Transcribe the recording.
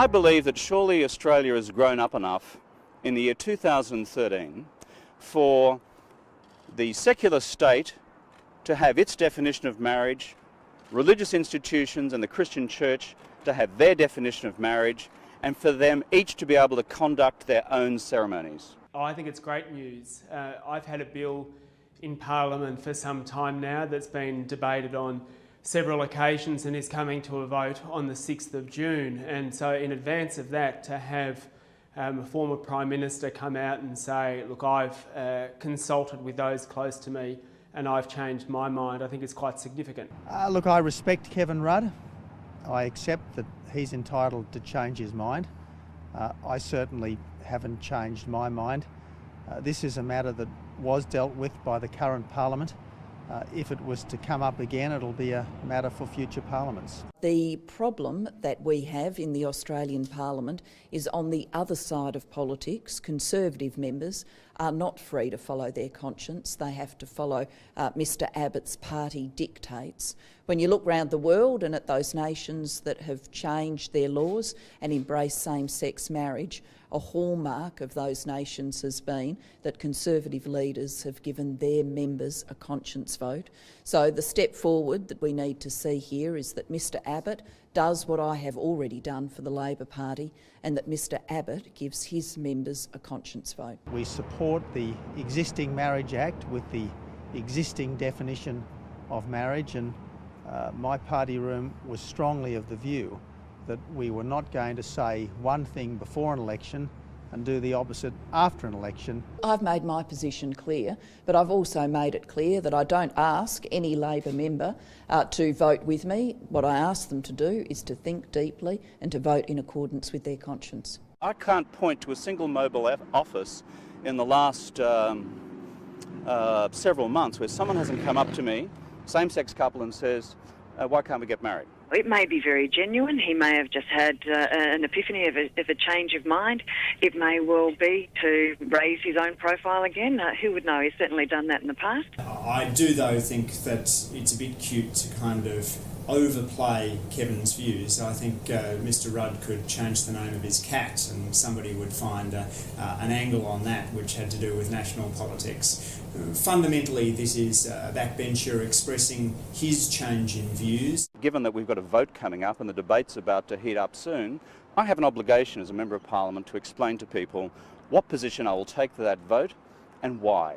I believe that surely Australia has grown up enough in the year 2013 for the secular state to have its definition of marriage, religious institutions and the Christian church to have their definition of marriage, and for them each to be able to conduct their own ceremonies. I think it's great news. I've had a bill in Parliament for some time now that's been debated on several occasions and is coming to a vote on the 6th of June. And so in advance of that, to have a former Prime Minister come out and say, look, I've consulted with those close to me and I've changed my mind, I think is quite significant. Look, I respect Kevin Rudd. I accept that he's entitled to change his mind. I certainly haven't changed my mind. This is a matter that was dealt with by the current Parliament. If it was to come up again, it'll be a matter for future parliaments. The problem that we have in the Australian Parliament is on the other side of politics. Conservative members are not free to follow their conscience. They have to follow Mr Abbott's party dictates. When you look around the world and at those nations that have changed their laws and embraced same-sex marriage, a hallmark of those nations has been that Conservative leaders have given their members a conscience vote. So the step forward that we need to see here is that Mr Abbott does what I have already done for the Labor Party, and that Mr Abbott gives his members a conscience vote. We support the existing Marriage Act with the existing definition of marriage, and my party room was strongly of the view that we were not going to say one thing before an election and do the opposite after an election. I've made my position clear, but I've also made it clear that I don't ask any Labor member to vote with me. What I ask them to do is to think deeply and to vote in accordance with their conscience. I can't point to a single mobile office in the last several months where someone hasn't come up to me, same-sex couple, and says, why can't we get married? It may be very genuine. He may have just had an epiphany of a change of mind. It may well be to raise his own profile again. Who would know? He's certainly done that in the past. I do, though, think that it's a bit cute to kind of overplay Kevin's views. I think Mr Rudd could change the name of his cat and somebody would find an angle on that which had to do with national politics. Fundamentally, this is a backbencher expressing his change in views. Given that we've got a vote coming up and the debate's about to heat up soon, I have an obligation as a Member of Parliament to explain to people what position I will take for that vote and why.